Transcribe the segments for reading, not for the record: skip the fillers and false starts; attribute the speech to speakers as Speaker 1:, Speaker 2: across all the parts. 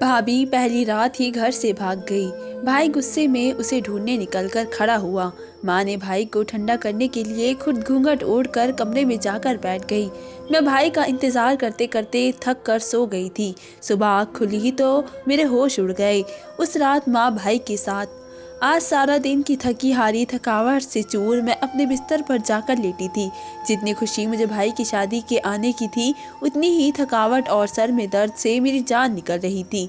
Speaker 1: भाभी पहली रात ही घर से भाग गई। भाई गुस्से में उसे ढूंढने निकलकर खड़ा हुआ। माँ ने भाई को ठंडा करने के लिए खुद घूंघट ओढ़कर कमरे में जाकर बैठ गई। मैं भाई का इंतजार करते करते थक कर सो गई थी। सुबह आँख खुली तो मेरे होश उड़ गए। उस रात माँ भाई के साथ। आज सारा दिन की थकी हारी थकावट से चूर मैं अपने बिस्तर पर जाकर लेटी थी। जितनी खुशी मुझे भाई की शादी के आने की थी, उतनी ही थकावट और सर में दर्द से मेरी जान निकल रही थी।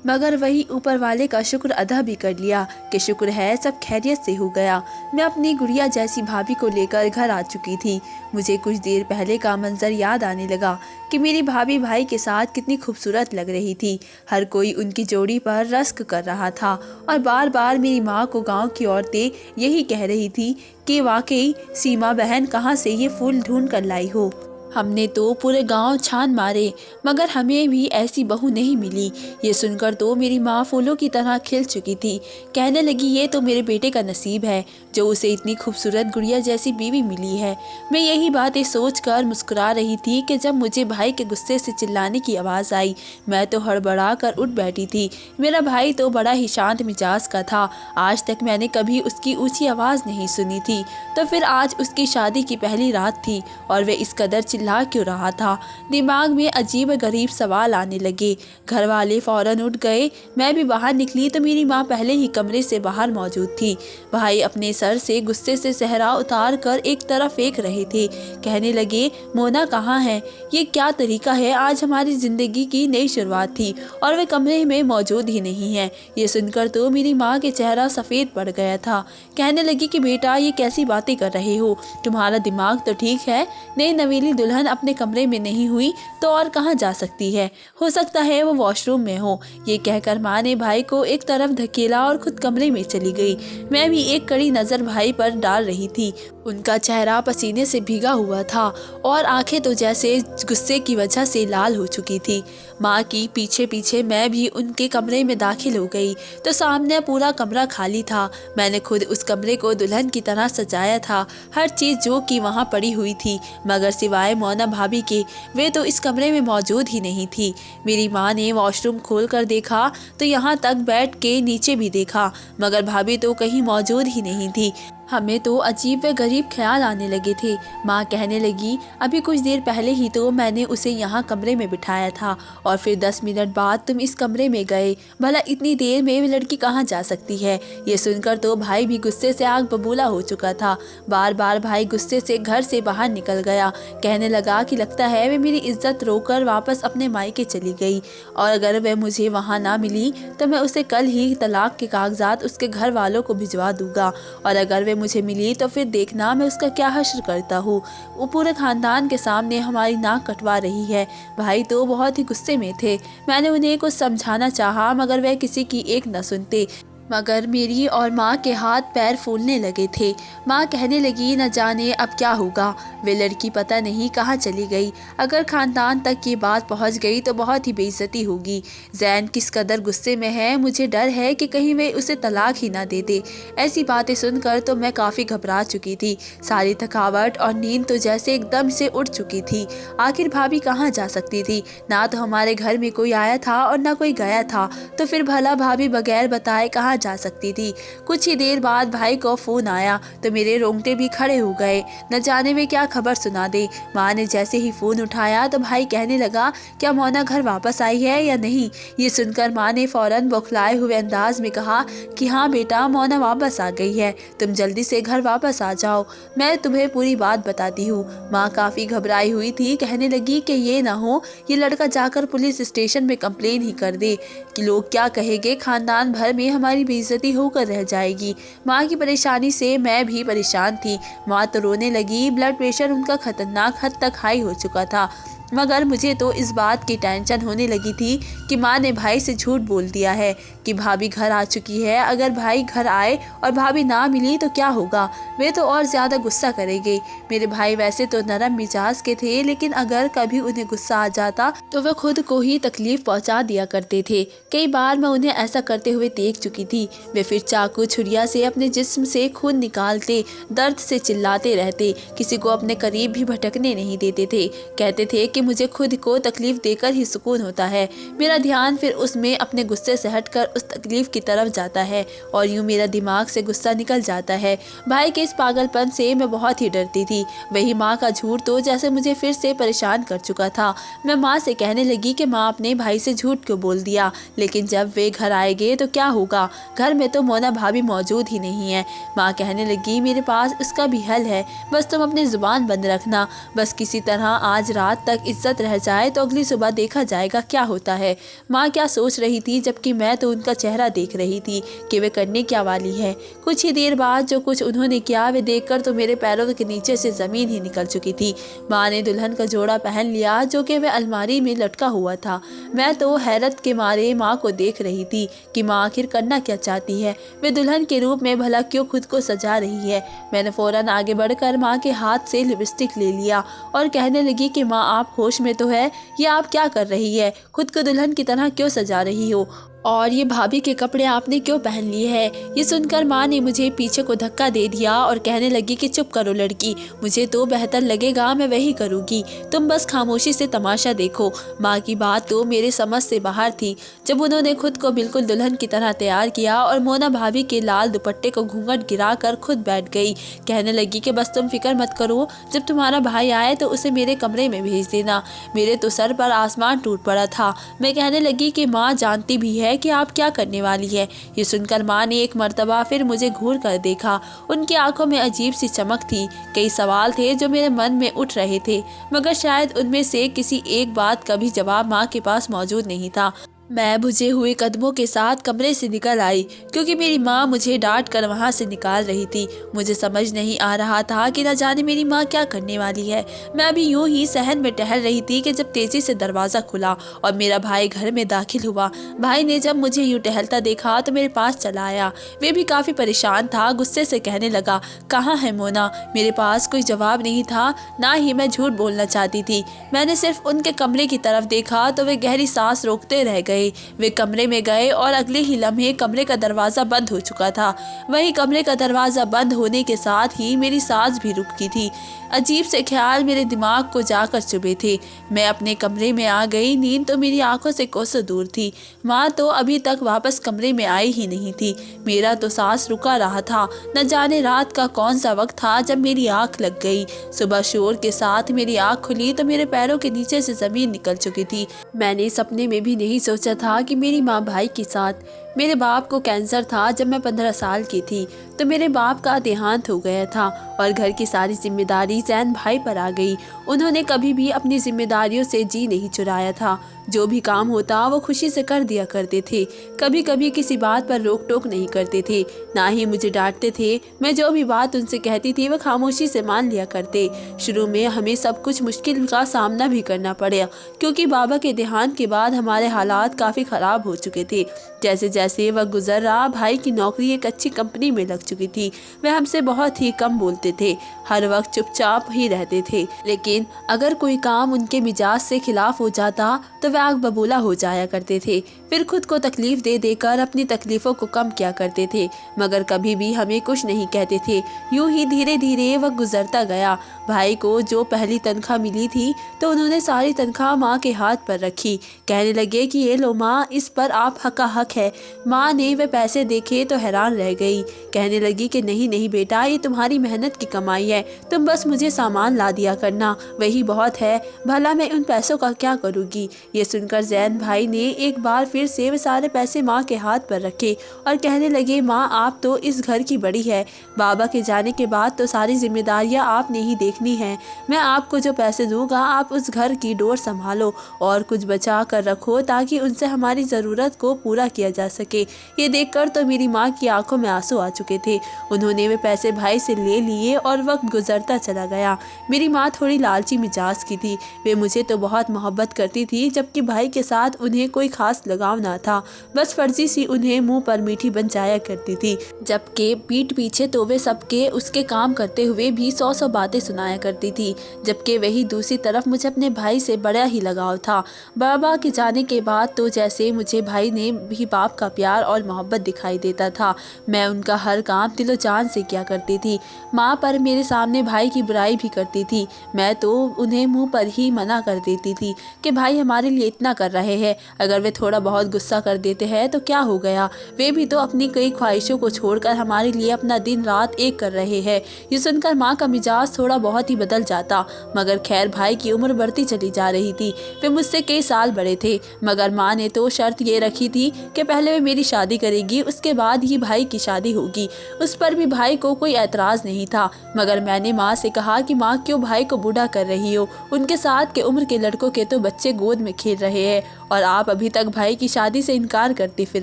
Speaker 1: मगर वही ऊपर वाले का शुक्र अदा भी कर लिया कि शुक्र है सब खैरियत से हो गया। मैं अपनी गुड़िया जैसी भाभी को लेकर घर आ चुकी थी। मुझे कुछ देर पहले का मंजर याद आने लगा कि मेरी भाभी भाई के साथ कितनी खूबसूरत लग रही थी। हर कोई उनकी जोड़ी पर रश्क कर रहा था और बार बार मेरी माँ को गांव की औरतें यही कह रही थी कि वाकई सीमा बहन कहाँ से ये फूल ढूंढ कर लाई हो। हमने तो पूरे गांव छान मारे मगर हमें भी ऐसी बहू नहीं मिली। ये सुनकर तो मेरी माँ फूलों की तरह खिल चुकी थी। कहने लगी ये तो मेरे बेटे का नसीब है जो उसे इतनी खूबसूरत गुड़िया जैसी बीवी मिली है। मैं यही बातें सोचकर मुस्कुरा रही थी कि जब मुझे भाई के गुस्से से चिल्लाने की आवाज़ आई। मैं तो हड़बड़ा कर उठ बैठी थी। मेरा भाई तो बड़ा ही शांत मिजाज का था। आज तक मैंने कभी उसकी ऊँची आवाज़ नहीं सुनी थी। तो फिर आज उसकी शादी की पहली रात थी और वह इस कदर चिल्ला क्यों रहा था। दिमाग में अजीब गरीब सवाल आने लगे। घर वाले फौरन उठ गए। मैं भी बाहर निकली तो मेरी माँ पहले ही कमरे से बाहर मौजूद थी। भाई अपने सर से गुस्से से सहरा उतार कर एक तरफ फेंक रहे थे। कहने लगे मोना कहाँ है? ये क्या तरीका है? आज हमारी जिंदगी की नई शुरुआत थी और वे कमरे में मौजूद ही नहीं है। ये सुनकर तो मेरी माँ के चेहरा सफ़ेद पड़ गया था। कहने लगी कि बेटा ये कैसी बातें कर रहे हो? तुम्हारा दिमाग तो ठीक है। नई नवेली दुल्हन अपने कमरे में नहीं हुई तो और कहाँ जा सकती है? हो सकता है वो वॉशरूम में हो। ये कहकर माँ ने भाई को एक तरफ धकेला और खुद कमरे में चली गई। मैं भी एक कड़ी नज़र भाई पर डाल रही थी। उनका चेहरा पसीने से भीगा हुआ था और आंखें तो जैसे गुस्से की वजह से लाल हो चुकी थी। माँ की पीछे पीछे मैं भी उनके कमरे में दाखिल हो गई तो सामने पूरा कमरा खाली था। मैंने खुद उस कमरे को दुल्हन की तरह सजाया था। हर चीज़ जो कि वहाँ पड़ी हुई थी मगर सिवाय मोना भाभी के वे तो इस कमरे में मौजूद ही नहीं थी। मेरी माँ ने वॉशरूम खोल कर देखा तो यहाँ तक बैठ के नीचे भी देखा मगर भाभी तो कहीं मौजूद ही नहीं थी। हमें तो अजीब व गरीब ख्याल आने लगे थे। माँ कहने लगी अभी कुछ देर पहले ही तो मैंने उसे यहाँ कमरे में बिठाया था और फिर 10 मिनट बाद तुम इस कमरे में गए। भला इतनी देर में वे लड़की कहाँ जा सकती है? ये सुनकर तो भाई भी गुस्से से आग बबूला हो चुका था। बार बार भाई गुस्से से घर से बाहर निकल गया। कहने लगा कि लगता है वे मेरी इज्जत रोककर वापस अपने मायके चली गई और अगर वह मुझे वहाँ ना मिली तो मैं उसे कल ही तलाक के कागजात उसके घर वालों को भिजवा दूंगा और अगर वे मुझे मिली तो फिर देखना मैं उसका क्या हश्र करता हूँ। वो पूरे खानदान के सामने हमारी नाक कटवा रही है। भाई तो बहुत ही गुस्से में थे। मैंने उन्हें कुछ समझाना चाहा मगर वह किसी की एक न सुनते। मगर मेरी और माँ के हाथ पैर फूलने लगे थे। माँ कहने लगी न जाने अब क्या होगा। वे लड़की पता नहीं कहाँ चली गई। अगर खानदान तक ये बात पहुँच गई तो बहुत ही बेइज्जती होगी। जैन किस कदर गुस्से में है, मुझे डर है कि कहीं वे उसे तलाक ही ना दे दे। ऐसी बातें सुनकर तो मैं काफ़ी घबरा चुकी थी। सारी थकावट और नींद तो जैसे एकदम से उड़ चुकी थी। आखिर भाभी कहाँ जा सकती थी? ना तो हमारे घर में कोई आया था और ना कोई गया था तो फिर भला भाभी बगैर बताए कहाँ जा सकती थी। कुछ ही देर बाद भाई को फोन आया तो मेरे रोंगटे भी खड़े हो गए। न जाने वे क्या खबर सुना दे। माँ ने जैसे ही फोन उठाया तो भाई कहने लगा क्या मोना घर वापस आई है या नहीं? ये सुनकर माँ ने फौरन बौखलाए हुए अंदाज में कहा कि हाँ बेटा मोना वापस आ गई है, तुम जल्दी से घर वापस आ जाओ, मैं तुम्हें पूरी बात बताती हूँ। माँ काफ़ी घबराई हुई थी। कहने लगी कि ये ना हो ये लड़का जाकर पुलिस स्टेशन में कंप्लेन ही कर दे कि लोग क्या कहेंगे, खानदान भर में हमारी बेइज्जती होकर रह जाएगी। माँ की परेशानी से मैं भी परेशान थी। माँ तो रोने लगी। ब्लड प्रेशर उनका खतरनाक हद तक हाई हो चुका था। मगर मुझे तो इस बात की टेंशन होने लगी थी कि माँ ने भाई से झूठ बोल दिया है कि भाभी घर आ चुकी है। अगर भाई घर आए और भाभी ना मिली तो क्या होगा? वे तो और ज़्यादा गुस्सा करेंगे। मेरे भाई वैसे तो नरम मिजाज के थे लेकिन अगर कभी उन्हें गुस्सा आ जाता तो वह खुद को ही तकलीफ पहुंचा दिया करते थे। कई बार मैं उन्हें ऐसा करते हुए देख चुकी थी। वे फिर चाकू छुरिया से अपने जिस्म से खून निकालते, दर्द से चिल्लाते रहते, किसी को अपने करीब भी भटकने नहीं देते थे। कहते थे कि बल्कि मुझे खुद को तकलीफ देकर ही सुकून होता है। मेरा ध्यान फिर उसमें अपने गुस्से से हटकर उस तकलीफ की तरफ जाता है और यूं मेरा दिमाग से गुस्सा निकल जाता है। भाई के इस पागलपन से मैं बहुत ही डरती थी। वही माँ का झूठ तो जैसे मुझे फिर से परेशान कर चुका था। मैं माँ से कहने लगी कि माँ अपने भाई से झूठ क्यों बोल दिया, लेकिन जब वे घर आएंगे तो क्या होगा, घर में तो मोना भाभी मौजूद ही नहीं है। माँ कहने लगी मेरे पास उसका भी हल है, बस तुम अपनी जुबान बंद रखना। बस किसी तरह आज रात तक इज्जत रह जाए तो अगली सुबह देखा जाएगा क्या होता है। माँ क्या सोच रही थी, जबकि मैं तो उनका चेहरा देख रही थी कि वे करने क्या वाली है। कुछ ही देर बाद जो कुछ उन्होंने किया वे देखकर तो मेरे पैरों के नीचे से जमीन ही निकल चुकी थी। माँ ने दुल्हन का जोड़ा पहन लिया जो कि वे अलमारी में लटका हुआ था। मैं तो हैरत के मारे माँ को देख रही थी कि माँ आखिर करना क्या चाहती है, वे दुल्हन के रूप में भला क्यों खुद को सजा रही है। मैंने फौरन आगे बढ़कर माँ के हाथ से लिपस्टिक ले लिया और कहने लगी कि माँ आप होश में तो है, ये आप क्या कर रही है, खुद को दुल्हन की तरह क्यों सजा रही हो, और ये भाभी के कपड़े आपने क्यों पहन लिए हैं। ये सुनकर माँ ने मुझे पीछे को धक्का दे दिया और कहने लगी कि चुप करो लड़की, मुझे तो बेहतर लगेगा मैं वही करूँगी, तुम बस खामोशी से तमाशा देखो। माँ की बात तो मेरे समझ से बाहर थी। जब उन्होंने खुद को बिल्कुल दुल्हन की तरह तैयार किया और मोना भाभी के लाल दुपट्टे को घूंघट गिरा कर खुद बैठ गई, कहने लगी कि बस तुम फिक्र मत करो, जब तुम्हारा भाई आए तो उसे मेरे कमरे में भेज देना। मेरे तो सर पर आसमान टूट पड़ा था। मैं कहने लगी कि माँ जानती भी है कि आप क्या करने वाली है। ये सुनकर माँ ने एक मर्तबा फिर मुझे घूर कर देखा। उनकी आंखों में अजीब सी चमक थी। कई सवाल थे जो मेरे मन में उठ रहे थे, मगर शायद उनमें से किसी एक बात का भी जवाब माँ के पास मौजूद नहीं था। मैं बुझे हुए कदमों के साथ कमरे से निकल आई, क्योंकि मेरी माँ मुझे डांट कर वहाँ से निकाल रही थी। मुझे समझ नहीं आ रहा था कि न जाने मेरी माँ क्या करने वाली है। मैं अभी यूं ही सहन में टहल रही थी कि जब तेजी से दरवाज़ा खुला और मेरा भाई घर में दाखिल हुआ। भाई ने जब मुझे यूं टहलता देखा तो मेरे पास चला आया। वे भी काफ़ी परेशान था। गुस्से से कहने लगा, कहाँ है मोना। मेरे पास कोई जवाब नहीं था, ना ही मैं झूठ बोलना चाहती थी। मैंने सिर्फ उनके कमरे की तरफ देखा तो वे गहरी सांस रोकते रह गए। वे कमरे में गए और अगले ही लम्हे कमरे का दरवाज़ा बंद हो चुका था। वही कमरे का दरवाज़ा बंद होने के साथ ही मेरी सांस भी रुक गई थी। अजीब से ख्याल मेरे दिमाग को जाकर चुभे थे। मैं अपने कमरे में आ गई। नींद तो मेरी आंखों से कोसों दूर थी। माँ तो अभी तक वापस कमरे में आई ही नहीं थी। मेरा तो सांस रुका रहा था। न जाने रात का कौन सा वक्त था जब मेरी आंख लग गई। सुबह शोर के साथ मेरी आंख खुली तो मेरे पैरों के नीचे से जमीन निकल चुकी थी। मैंने सपने में भी नहीं सोचा था कि मेरी माँ भाई के साथ। मेरे बाप को कैंसर था जब मैं 15 साल की थी, तो मेरे बाप का देहांत हो गया था और घर की सारी जिम्मेदारी जैन भाई पर आ गई। उन्होंने कभी भी अपनी जिम्मेदारियों से जी नहीं चुराया था। जो भी काम होता वो खुशी से कर दिया करते थे। कभी कभी किसी बात पर रोक टोक नहीं करते थे, ना ही मुझे डांटते थे। मैं जो भी बात उनसे कहती थी वह खामोशी से मान लिया करते। शुरू में हमें सब कुछ मुश्किल का सामना भी करना पड़ा, क्योंकि बाबा के देहांत के बाद हमारे हालात काफ़ी ख़राब हो चुके थे। जैसे जैसे वह गुजर रहा, भाई की नौकरी एक अच्छी कंपनी में लग चुकी थी। वह हमसे बहुत ही कम बोलते थे, हर वक्त चुपचाप ही रहते थे। लेकिन अगर कोई काम उनके मिजाज से खिलाफ हो जाता तो वह आग बबूला हो जाया करते थे। फिर खुद को तकलीफ दे देकर अपनी तकलीफ़ों को कम किया करते थे, मगर कभी भी हमें कुछ नहीं कहते थे। यूं ही धीरे धीरे वह गुजरता गया। भाई को जो पहली तनख्वाह मिली थी तो उन्होंने सारी तनख्वाह माँ के हाथ पर रखी। कहने लगे कि ये लो माँ, इस पर आप हक है। माँ ने वे पैसे देखे तो हैरान रह गई। कहने लगी कि नहीं नहीं बेटा, ये तुम्हारी मेहनत की कमाई है, तुम बस मुझे सामान ला दिया करना, वही बहुत है। भला मैं उन पैसों का क्या करूँगी। ये सुनकर जैन भाई ने एक बार फिर से वे सारे पैसे माँ के हाथ पर रखे और कहने लगे, माँ आप तो इस घर की बड़ी है, बाबा के जाने के बाद तो सारी जिम्मेदारियाँ आपने ही देखनी है। मैं आपको जो पैसे दूंगा आप उस घर की डोर संभालो और कुछ बचा कर रखो ताकि उनसे हमारी ज़रूरत को पूरा किया जा सके। ये देखकर तो मेरी माँ की आंखों में आंसू आ चुके थे। उन्होंने वे पैसे भाई से ले लिए और वक्त गुजरता चला गया। मेरी माँ थोड़ी लालची मिजाज की थी। वे मुझे तो बहुत मोहब्बत करती थी, जबकि कि भाई के साथ उन्हें कोई खास लगाव ना था, बस फर्जी सी उन्हें मुंह पर मीठी बन जाया करती थी, जबकि पीठ पीछे तो वे सबके उसके काम करते हुए भी 100 बातें सुनाया करती थी। जबकि वही दूसरी तरफ मुझे अपने भाई से बड़ा ही लगाव था। बाबा के जाने के बाद तो जैसे मुझे भाई ने भी बाप का प्यार और मोहब्बत दिखाई देता था। मैं उनका हर काम दिलो जान से किया करती थी। माँ पर मेरे सामने भाई की बुराई भी करती थी। मैं तो उन्हें मुंह पर ही मना कर देती थी कि भाई हमारे लिए इतना कर रहे हैं, अगर वे थोड़ा बहुत गुस्सा कर देते हैं तो क्या हो गया, वे भी तो अपनी कई ख्वाहिशों को छोड़कर हमारे लिए अपना दिन रात एक कर रहे हैं। ये सुनकर माँ का मिजाज थोड़ा बहुत ही बदल जाता, मगर खैर भाई की उम्र बढ़ती चली जा रही थी। वे मुझसे कई साल बड़े थे, मगर माँ ने तो शर्त ये रखी थी कि पहले वे मेरी शादी करेगी, उसके बाद ही भाई की शादी होगी। उस पर भी भाई को कोई एतराज़ नहीं था, मगर मैंने माँ से कहा कि माँ क्यों भाई को बूढ़ा कर रही हो, उनके साथ के उम्र के लड़कों के तो बच्चे गोद में खेल रहे हैं और आप अभी तक भाई की शादी से इनकार करती फिर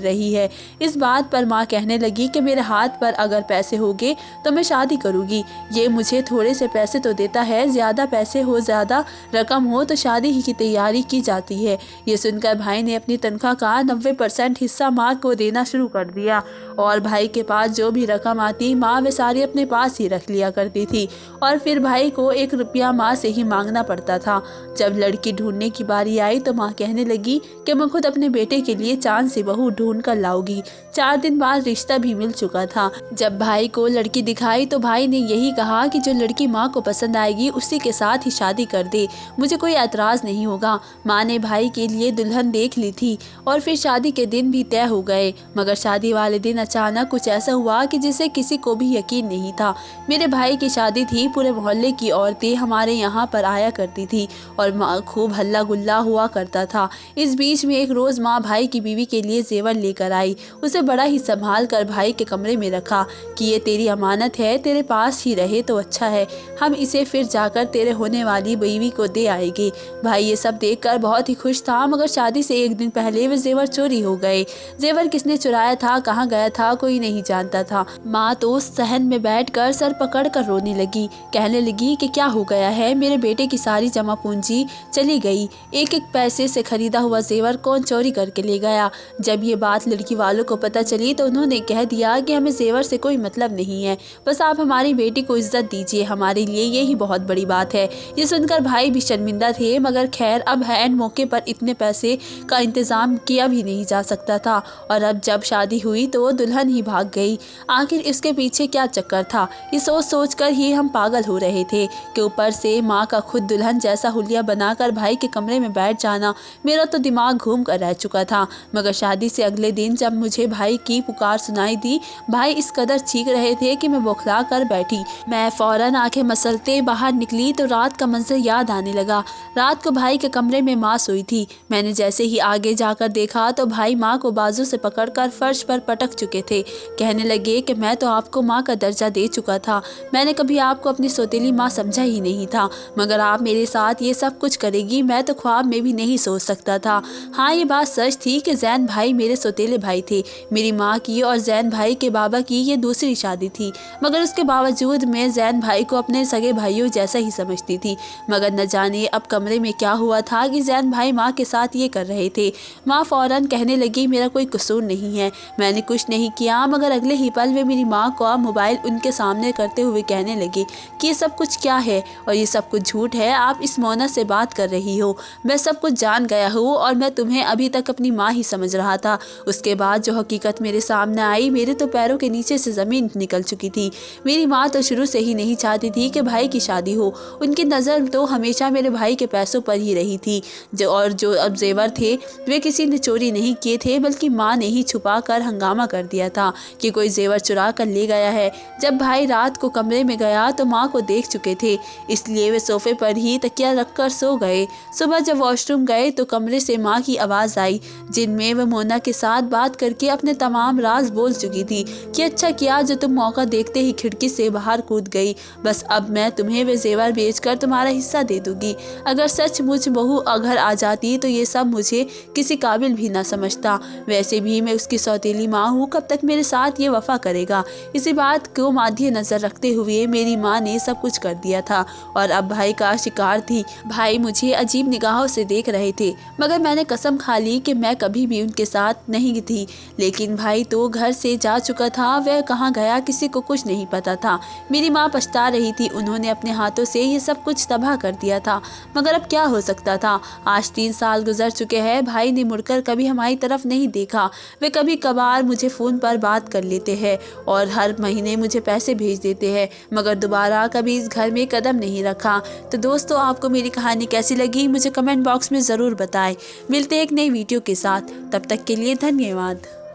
Speaker 1: रही है। इस बात पर माँ कहने लगी कि मेरे हाथ पर अगर पैसे होंगे तो मैं शादी करूँगी। ये मुझे थोड़े से पैसे तो देता है, ज़्यादा पैसे हो, ज़्यादा रकम हो तो शादी ही की तैयारी की जाती है। ये सुनकर भाई ने अपनी तनख्वाह का 90% हिस्सा माँ को देना शुरू कर दिया और भाई के पास जो भी रकम आती माँ वे सारी अपने पास ही रख लिया करती थी और फिर भाई को 1 रुपया माँ से ही मांगना पड़ता था। जब लड़की ढूंढने की बारी आई तो माँ कहने लगी कि मैं खुद अपने बेटे के लिए चांद से बहू ढूंढ कर लाऊंगी। 4 दिन बाद रिश्ता भी मिल चुका था। जब भाई को लड़की दिखाई तो भाई ने यही कहा कि जो लड़की माँ को पसंद आएगी उसी के साथ ही शादी कर दे, मुझे कोई एतराज़ नहीं होगा। माँ ने भाई के लिए दुल्हन देख ली थी और फिर शादी के दिन भी तय हो गए, मगर शादी वाले दिन अचानक कुछ ऐसा हुआ कि जिसे किसी को भी यकीन नहीं था। मेरे भाई की शादी थी, पूरे मोहल्ले की औरतें हमारे यहाँ पर आया करती थी और खूब हल्ला गुल्ला हुआ करता था। इस बीच में एक रोज़ माँ भाई की बीवी के लिए जेवर लेकर आई। उसे बड़ा ही संभाल कर भाई के कमरे में रखा कि ये तेरी अमानत है, तेरे पास ही रहे तो अच्छा है, हम इसे फिर जाकर तेरे होने वाली बीवी को दे आएगी। भाई ये सब देखकर बहुत ही खुश था, मगर शादी से 1 दिन पहले वे जेवर चोरी हो गए। जेवर किसने चुराया था, कहाँ गया था, कोई नहीं जानता था। माँ तो सहन में बैठकर सर पकड़ कर रोने लगी, कहने लगी कि क्या हो गया है, मेरे बेटे की सारी जमा पूंजी चली गई, एक एक पैसे से खरीदा हुआ जेवर कौन चोरी करके ले गया। जब ये बात लड़की वालों को पता चली तो उन्होंने कह दिया कि हमें जेवर से कोई मतलब नहीं है, बस आप हमारी बेटी को इज्जत दीजिए, हमारे लिए ये ही बहुत बड़ी बात है। ये सुनकर भाई भी शर्मिंदा थे, मगर खैर अब हैंड मौके पर इतने पैसे का इंतजाम किया भी नहीं जा सकता था और अब जब शादी हुई तो दुल्हन ही भाग गई। आखिर इसके पीछे क्या चक्कर था, ये सोच सोच कर ही हम पागल हो रहे थे कि ऊपर से माँ का खुद दुल्हन जैसा हुलिया बनाकर भाई के कमरे में बैठ जाना। मेरा तो दिमाग घूम कर रह चुका था। मगर शादी से अगले दिन जब मुझे भाई की पुकार सुनाई दी, भाई इस कदर चीख रहे थे कि मैं बौखला कर बैठी। मैं फौरन आंखें मसलते बाहर निकली तो रात का मंजर याद आने लगा। रात को भाई के कमरे में माँ सोई थी। मैंने जैसे ही आगे जाकर देखा तो भाई माँ को बाजू से पकड़कर फर्श पर पटक चुके थे। कहने लगे कि मैं तो आपको माँ का दर्जा दे चुका था, मैंने कभी आपको अपनी सौतेली माँ समझा ही नहीं था, मगर आप मेरे साथ ये सब कुछ करेगी मैं तो ख्वाब में भी नहीं सोच सकता था। हाँ, ये बात सच थी कि जैन भाई मेरे सौतेले भाई थे। मेरी माँ की और जैन भाई के बाबा की ये दूसरी शादी थी, मगर उसके बावजूद मैं जैन भाई को अपने सगे भाइयों जैसा ही समझती थी। मगर न जाने अब कमरे में क्या हुआ था कि जैन भाई माँ के साथ ये कर रहे थे। माँ फौरन कहने लगी मेरा कोई कसूर नहीं है, मैंने कुछ नहीं किया, मगर अगले ही पल वे मेरी माँ को मोबाइल उनके सामने करते हुए कहने लगे कि ये सब कुछ क्या है और ये सब कुछ झूठ है, आप इस मोना से बात कर रही हो, मैं सब कुछ जान गया हूँ और मैं तुम्हें अभी तक अपनी माँ ही समझ रहा था। उसके बाद जो हकीकत मेरे सामने आई, मेरे तो पैरों के नीचे से ज़मीन निकल चुकी थी। मेरी माँ तो शुरू से ही नहीं चाहती थी कि भाई की शादी हो, उनकी नज़र तो हमेशा मेरे भाई के पैसों पर ही रही थी। जो अब जेवर थे वे किसी ने चोरी नहीं किए थे, बल्कि माँ ने ही छुपा कर हंगामा कर दिया था कि कोई जेवर चुरा कर ले गया है। जब भाई रात को कमरे में गया तो माँ को देख चुके थे, इसलिए वे सोफे पर ही तकिया रखकर सो गए। सुबह जब वॉशरूम गए तो कमरे से माँ की आवाज़ आई, जिनमें वह मोना के साथ बात करके अपने तमाम राज बोल चुकी थी कि अच्छा किया जो तुम मौका देखते ही खिड़की से बाहर कूद गई, बस अब मैं तुम्हें वे जेवर बेचकर तुम्हारा हिस्सा दे दूंगी। अगर सचमुच बहू घर आ जाती तो ये सब मुझे किसी काबिल भी ना समझता, वैसे भी मैं उसकी सौतेली माँ हूँ, कब तक मेरे साथ ये वफा करेगा। इसी बात को माध्य नज़र रखते हुए मेरी माँ ने सब कुछ कर दिया था और अब भाई का शिकार थी। भाई मुझे अजीब निगाहों से देख रहे थे, मगर मैंने कसम खा ली कि मैं कभी भी उनके साथ नहीं थी। लेकिन भाई तो घर से जा चुका था, वह कहाँ गया किसी को कुछ नहीं पता था। मेरी माँ पछता रही थी, उन्होंने अपने हाथों से ये सब कुछ तबाह कर दिया था, मगर अब क्या हो सकता था। आज 3 साल गुजर चुके हैं, भाई ने मुड़कर कभी हमारी तरफ नहीं देखा। वे कभी कभार मुझे फ़ोन पर बात कर लेते हैं और हर महीने मुझे पैसे भेज देते हैं, मगर दोबारा कभी इस घर में कदम नहीं रखा। तो दोस्तों, आपको मेरी कहानी कैसी लगी मुझे कमेंट बॉक्स में ज़रूर बताएं। मिलते हैं एक नई वीडियो के साथ, तब तक के लिए धन्यवाद।